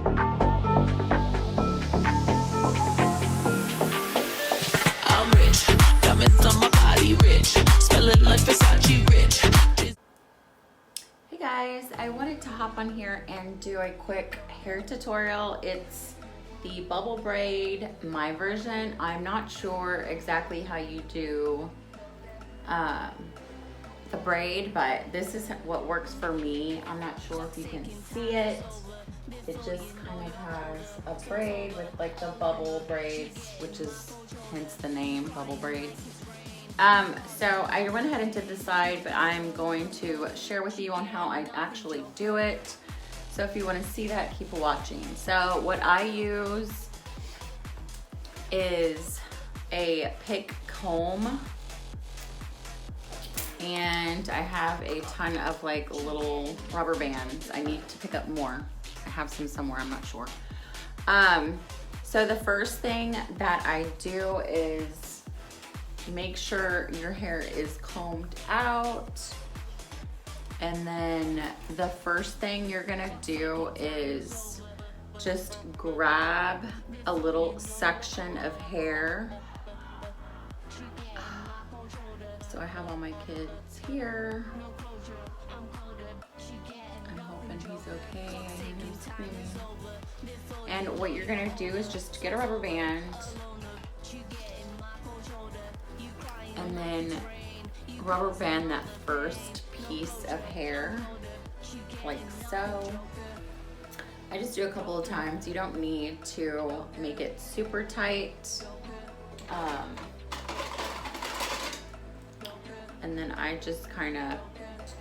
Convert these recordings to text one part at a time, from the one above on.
I'm rich, diamonds on my body rich, smelling like Versace rich. Hey guys, I wanted to hop on here and do a quick hair tutorial. It's the Bubble Braid, my version. I'm not sure exactly how you do the braid, but this is what works for me. I'm not sure if you can see it. It just kind of has a braid with like the bubble braids, which is hence the name, Bubble Braids. So I went ahead and did the side, but I'm going to share with you on how I actually do it. So if you want to see that, keep watching. So what I use is a pick comb, and I have a ton of like little rubber bands. I need to pick up more. I have some somewhere, I'm not sure. So the first thing that I do is make sure your hair is combed out. And then the first thing you're gonna do is just grab a little section of hair. So I have all my kids here. I'm hoping he's okay. I hear him screaming. And what you're gonna do is just get a rubber band and then rubber band that first piece of hair, like so. I just do a couple of times. You don't need to make it super tight. And then I just kind of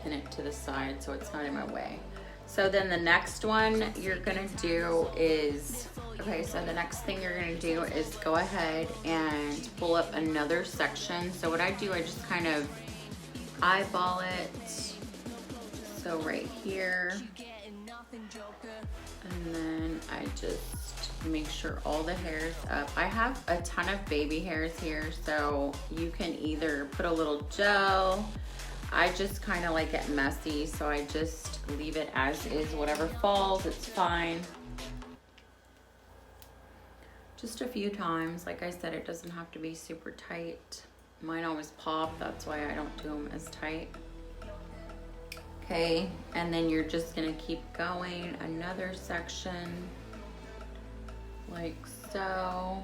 pin it to the side so it's not in my way. So then the next one you're gonna do is, okay, so the next thing you're gonna do is go ahead and pull up another section. So what I do, I just kind of eyeball it. So right here. And then I just make sure all the hair's up. I have a ton of baby hairs here, so you can either put a little gel. I just kind of like it messy, so I just leave it as is. Whatever falls, it's fine. Just a few times. Like I said, it doesn't have to be super tight. Mine always pop, that's why I don't do them as tight. Okay, and then you're just gonna keep going. Another section, like so.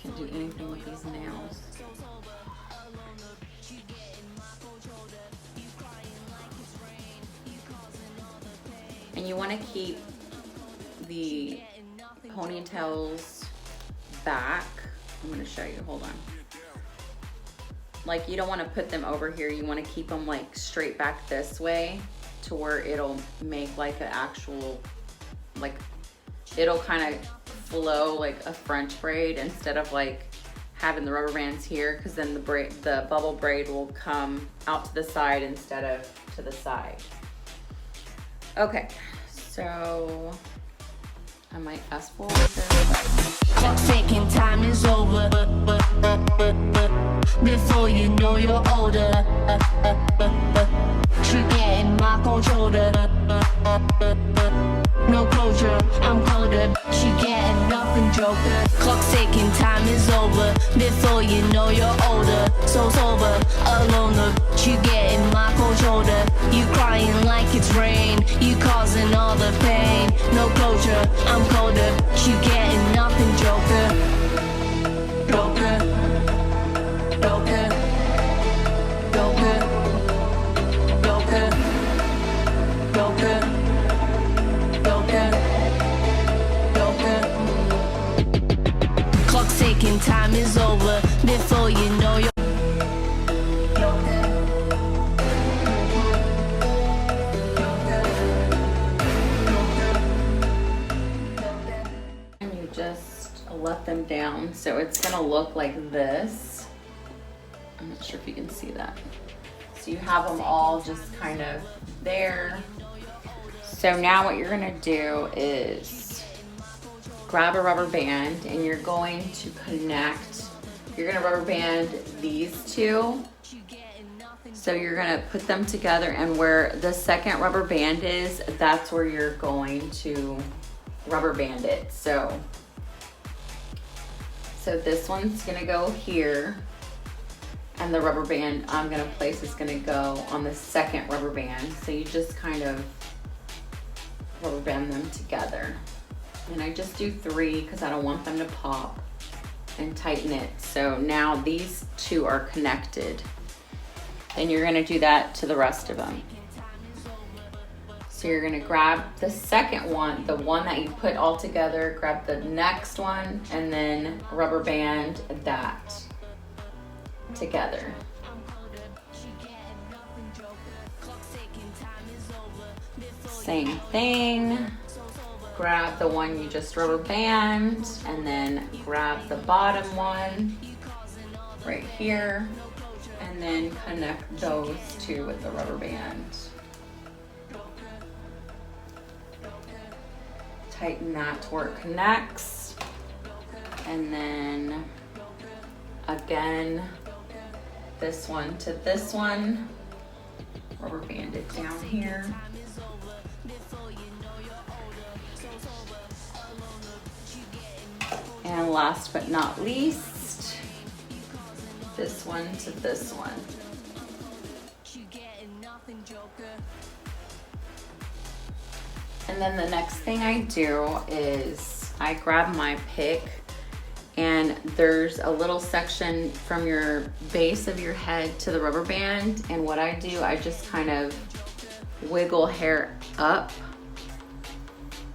Can't do anything with these nails. And you wanna keep the ponytails back. I'm gonna show you, hold on. Like you don't wanna put them over here. You wanna keep them like straight back this way to where it'll make like an actual, like it'll kind of flow like a French braid instead of like having the rubber bands here, because then the bubble braid will come out to the side instead of to the side. Okay, so I might fast forward this. Clock ticking, time is over. Before you know you're older. She getting my controller. No closure, I'm colder. She getting nothing, joker. Clock ticking, time is over. Before you know you're older. So sober, alone. She getting my controller. You crying like it's rain. You causing all the pain. No closure, I'm colder. She getting nothing, joker. Joker. Joker. Joker. Joker. Joker. Clock ticking, time is over. Before you know you're And you just let them down. So it's gonna look like this. I'm not sure if you can see that. So you have them all just kind of there. So now what you're gonna do is grab a rubber band and you're going to connect, you're gonna rubber band these two. So So you're gonna put them together, and where the second rubber band is, that's where you're going to rubber band it. So this one's gonna go here, and the rubber band I'm gonna place is gonna go on the second rubber band. So you just kind of rubber band them together. And I just do 3 because I don't want them to pop, and tighten it. So now these two are connected. And you're gonna do that to the rest of them. So you're gonna grab the second one, the one that you put all together, grab the next one, and then rubber band that together. Same thing. Grab the one you just rubber band, and then grab the bottom one right here, and then connect those two with the rubber band. Tighten that to where it connects, and then again, this one to this one, rubber band it down here. And last but not least, this one to this one. And then the next thing I do is I grab my pick, and there's a little section from your base of your head to the rubber band. And what I do, I just kind of wiggle hair up.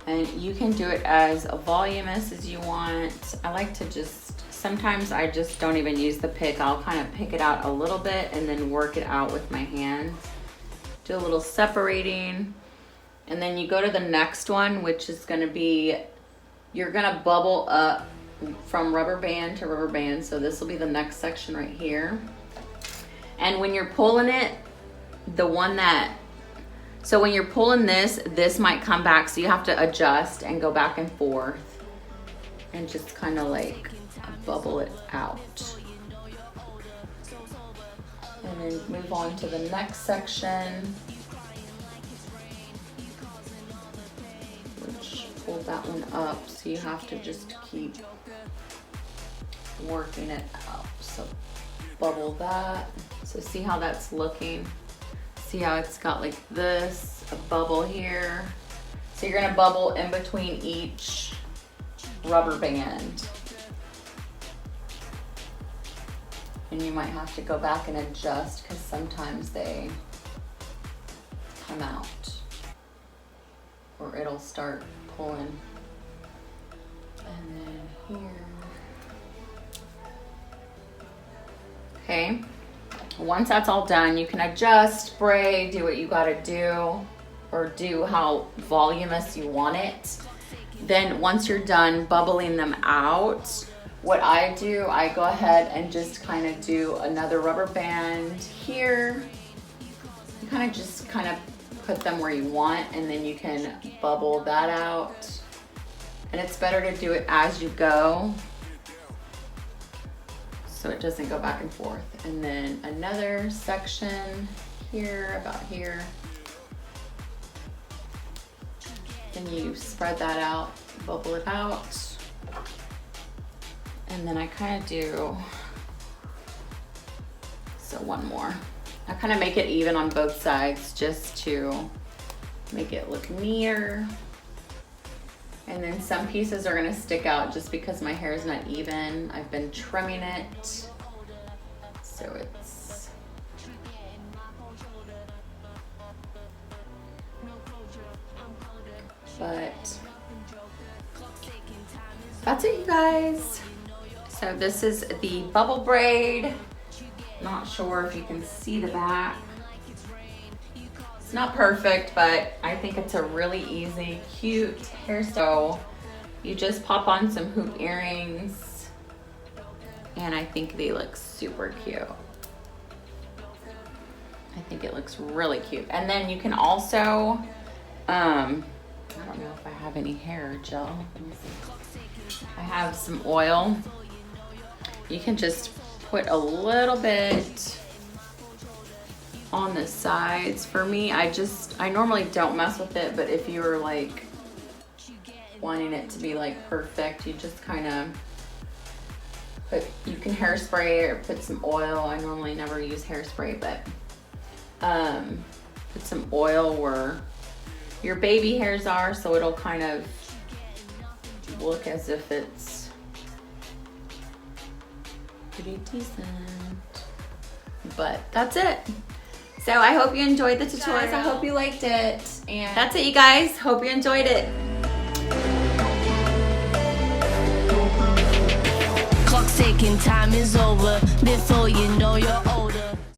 And you can do it as voluminous as you want. I like to just, sometimes I just don't even use the pick. I'll kind of pick it out a little bit and then work it out with my hands. Do a little separating. And then you go to the next one, which is gonna be, you're gonna bubble up from rubber band to rubber band. So this will be the next section right here. And when you're pulling it, so when you're pulling this might come back, so you have to adjust and go back and forth and just kind of like bubble it out. And then move on to the next section, which pulled that one up, so you have to just keep working it out. So bubble that. So see how that's looking? See how it's got like this, a bubble here. So you're gonna bubble in between each rubber band. And you might have to go back and adjust because sometimes they come out, or it'll start pulling. And then here. Okay. Once that's all done, you can adjust, spray, do what you gotta do, or do how voluminous you want it. Then once you're done bubbling them out, what I do, I go ahead and just kind of do another rubber band here. You kind of put them where you want, and then you can bubble that out. And it's better to do it as you go, so it doesn't go back and forth. And then another section here, about here. Then you spread that out, bubble it out. And then I kind of do, so one more. I kind of make it even on both sides just to make it look neater. And then some pieces are gonna stick out just because my hair is not even. I've been trimming it, so it's, but that's it, you guys. So this is the bubble braid. Not sure if you can see the back. It's not perfect, but I think it's a really easy, cute hairstyle. You just pop on some hoop earrings, and I think they look super cute. I think it looks really cute. And then you can also, I don't know if I have any hair gel. Let me see. I have some oil. You can just put a little bit on the sides. For me, I normally don't mess with it, but if you're like wanting it to be like perfect, you just kind of you can hairspray or put some oil. I normally never use hairspray, but put some oil where your baby hairs are, so it'll kind of look as if it's pretty decent. But that's it. So I hope you enjoyed the tutorials. I hope you liked it. And that's it, you guys. Hope you enjoyed it. Clock's ticking, time is over. Before you know you're over.